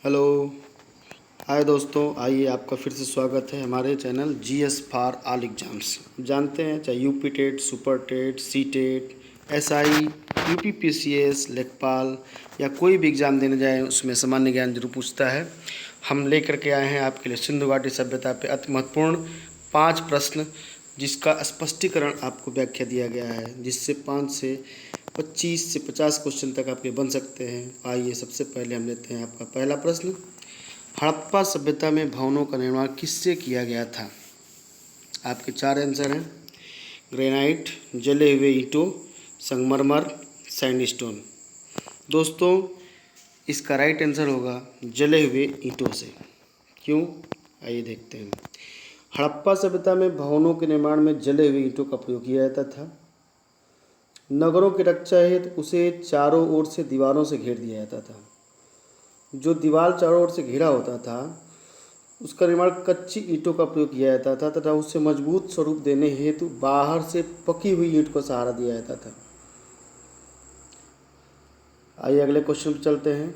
Hello. हाय दोस्तों, आइए आपका फिर से स्वागत है हमारे channel GS for all exams. जानते हैं चाहे UP TET, super TET, C TET, SI, UPPCS, लेखपाल या कोई भी एग्ज़ाम देने जाए उसमें सामान्य ज्ञान जरूर पूछता है। हम लेकर के आए हैं आपके लिए सिंधु घाटी सभ्यता पे अति महत्वपूर्ण 5 प्रश्न, जिसका स्पष्टीकरण आपको व्याख्या दिया गया है, जिससे 5 से 25 से 50 क्वेश्चन तक आपके बन सकते हैं। आइए सबसे पहले हम लेते हैं आपका पहला प्रश्न। हड़प्पा सभ्यता में भवनों का निर्माण किससे किया गया था? आपके 4 आंसर हैं। ग्रेनाइट, जले हुए ईंटों, संगमरमर, सैंडस्टोन। दोस्तों, इसका राइट आंसर होगा जले हुए ईंटों से। क्यों? आइए देखते हैं। हड़प्पा सभ्यता में भवनों के निर्माण में जले हुए ईंटों का प्रयोग किया जाता था। नगरों की रक्षा हेतु उसे चारों ओर से दीवारों से घेर दिया जाता था। जो दीवार चारों ओर से घिरा होता था उसका निर्माण कच्ची ईंटों का प्रयोग किया जाता था तथा उससे मजबूत स्वरूप देने हेतु बाहर से पकी हुई ईंट को सहारा दिया जाता था। आइए अगले क्वेश्चन पर चलते हैं।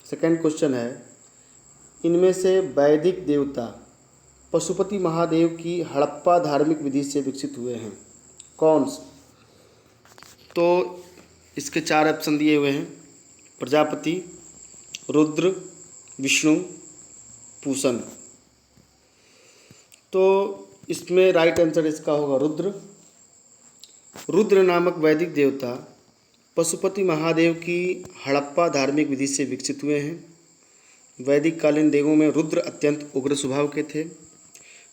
सेकंड क्वेश्चन है, इनमें से वैदिक देवता पशुपति महादेव की हड़प्पा धार्मिक विधि से विकसित हुए हैं कौन? तो इसके 4 ऑप्शन दिए हुए हैं। प्रजापति, रुद्र, विष्णु, पूषण। तो इसमें राइट आंसर इसका होगा रुद्र। रुद्र नामक वैदिक देवता पशुपति महादेव की हड़प्पा धार्मिक विधि से विकसित हुए हैं। वैदिक कालीन देवों में रुद्र अत्यंत उग्र स्वभाव के थे।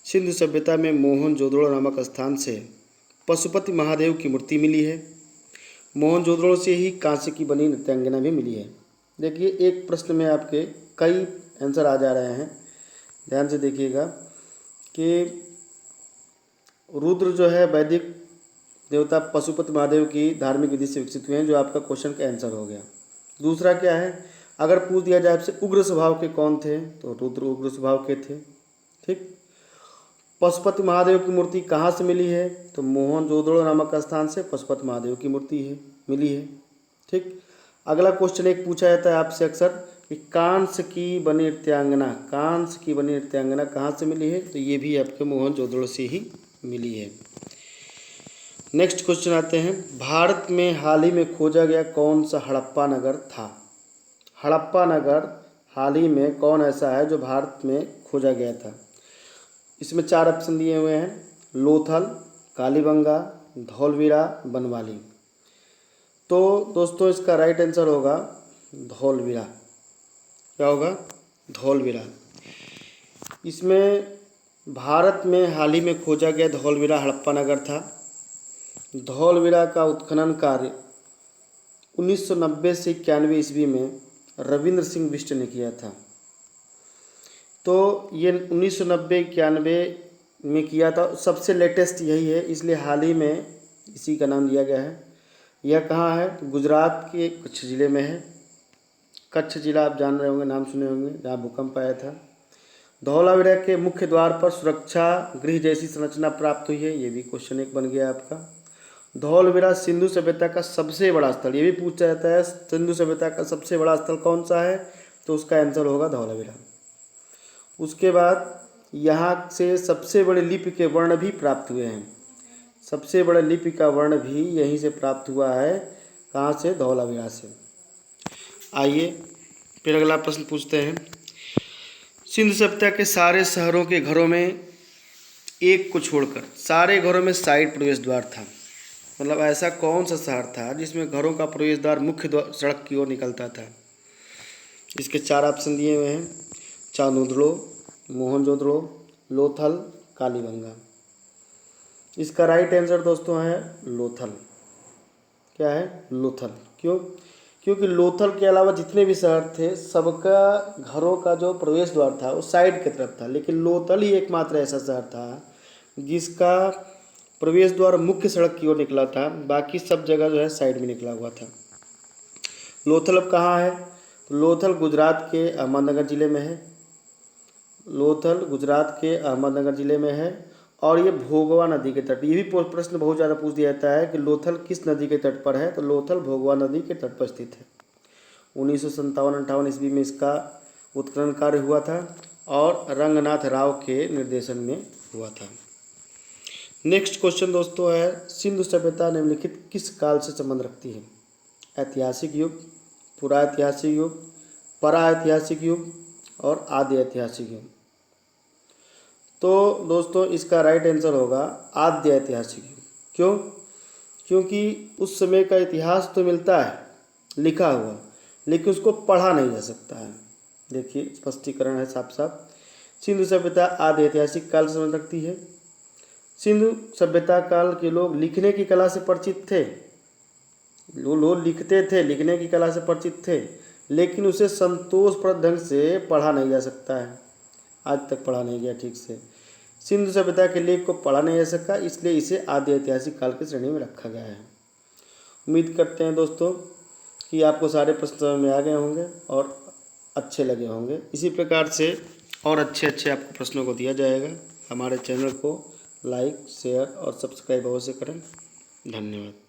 सिंधु सभ्यता में मोहनजोदड़ो नामक स्थान से पशुपति महादेव की मूर्ति मिली है। मोहनजोदड़ो से ही कांस्य की बनी नृत्यांगना भी मिली है। देखिए, एक प्रश्न में आपके कई आंसर आ जा रहे हैं, ध्यान से देखिएगा कि रुद्र जो है वैदिक देवता पशुपति महादेव की धार्मिक विधि से विकसित हुए हैं, जो आपका क्वेश्चन का आंसर हो गया। दूसरा क्या है, अगर पूछ दिया जाए आपसे उग्र स्वभाव के कौन थे, तो रुद्र उग्र स्वभाव के थे। ठीक। पशुपति महादेव की मूर्ति कहाँ से मिली है, तो मोहनजोदड़ो नामक स्थान से पशुपति महादेव की मूर्ति मिली है। ठीक। अगला क्वेश्चन एक पूछा जाता है आपसे अक्सर कि कांस्य की बनी नृत्यांगना कहाँ से मिली है, तो ये भी आपके मोहनजोदड़ो से ही मिली है। नेक्स्ट क्वेश्चन आते हैं, भारत में हाल ही में खोजा गया कौन सा हड़प्पा नगर था? हड़प्पा नगर हाल ही में कौन ऐसा है जो भारत में खोजा गया था? इसमें 4 ऑप्शन दिए हुए हैं। लोथल, कालीबंगा, धौलवीरा, बनवाली। तो दोस्तों, इसका राइट आंसर होगा धौलवीरा। क्या होगा? धौलवीरा। इसमें भारत में हाल ही में खोजा गया धौलवीरा हड़प्पा नगर था। धौलवीरा का उत्खनन कार्य 1990 से 91 ईस्वी में रविंद्र सिंह बिष्ट ने किया था। तो ये 1990-91 में किया था, सबसे लेटेस्ट यही है, इसलिए हाल ही में इसी का नाम दिया गया है। यह कहाँ है? तो गुजरात के कच्छ ज़िले में है। कच्छ जिला आप जान रहे होंगे, नाम सुने होंगे, जहाँ भूकंप आया था। धौलावीरा के मुख्य द्वार पर सुरक्षा गृह जैसी संरचना प्राप्त हुई है, ये भी क्वेश्चन एक बन गया आपका। धौलवीरा सिंधु सभ्यता का सबसे बड़ा स्थल, ये भी पूछा जाता है, सिंधु सभ्यता का सबसे बड़ा स्थल कौन सा है, तो उसका आंसर होगा धौलावीरा। उसके बाद यहाँ से सबसे बड़े लिपि के वर्ण भी प्राप्त हुए हैं। सबसे बड़े लिपि का वर्ण भी यहीं से प्राप्त हुआ है। कहाँ से? धौलावीरा से। आइए फिर अगला प्रश्न पूछते हैं। सिंधु सभ्यता के सारे शहरों के घरों में एक को छोड़कर सारे घरों में साइड प्रवेश द्वार था। मतलब ऐसा कौन सा शहर था जिसमें घरों का प्रवेश द्वार मुख्य सड़क की ओर निकलता था? इसके 4 ऑप्शन दिए हुए हैं। चांदोदड़ो, मोहनजोदड़ो, लोथल, कालीबंगा। इसका राइट आंसर दोस्तों है लोथल। क्या है? लोथल। क्यों? क्योंकि लोथल के अलावा जितने भी शहर थे सबका घरों का जो प्रवेश द्वार था वो साइड की तरफ था, लेकिन लोथल ही एकमात्र ऐसा शहर था जिसका प्रवेश द्वार मुख्य सड़क की ओर निकला था, बाकी सब जगह जो है साइड में निकला हुआ था। लोथल अब कहाँ है? तो लोथल गुजरात के अहमदनगर ज़िले में है। लोथल गुजरात के अहमदनगर ज़िले में है और ये भोगवा नदी के तट। ये भी प्रश्न बहुत ज़्यादा पूछ दिया जाता है कि लोथल किस नदी के तट पर है, तो लोथल भोगवा नदी के तट पर स्थित है। 1957-58 ईस्वी में इसका उत्खनन कार्य हुआ था और रंगनाथ राव के निर्देशन में हुआ था। नेक्स्ट क्वेश्चन दोस्तों है, सिंधु सभ्यता निम्नलिखित किस काल से संबंध रखती है? ऐतिहासिक युग, पुराऐतिहासिक युग, पराऐतिहासिक युग और आदि ऐतिहासिक युग। तो दोस्तों इसका राइट आंसर होगा आद्य ऐतिहासिक युग। क्यों? क्योंकि उस समय का इतिहास तो मिलता है लिखा हुआ, लेकिन उसको पढ़ा नहीं जा सकता है। देखिए स्पष्टीकरण है साफ साफ। सिंधु सभ्यता आदि ऐतिहासिक काल से संबंध रखती है। सिंधु सभ्यता काल के लोग लिखने की कला से परिचित थे, लोग लिखते थे, लिखने की कला से परिचित थे, लेकिन उसे संतोषप्रद ढंग से पढ़ा नहीं जा सकता है, आज तक पढ़ा नहीं गया ठीक से। सिंधु सभ्यता के लेख को पढ़ा नहीं जा सका, इसलिए इसे आदि ऐतिहासिक काल की श्रेणी में रखा गया है। उम्मीद करते हैं दोस्तों कि आपको सारे प्रश्न समझ में आ गए होंगे और अच्छे लगे होंगे। इसी प्रकार से और अच्छे आपको प्रश्नों को दिया जाएगा। हमारे चैनल को लाइक, शेयर और सब्सक्राइब अवश्य करें। धन्यवाद।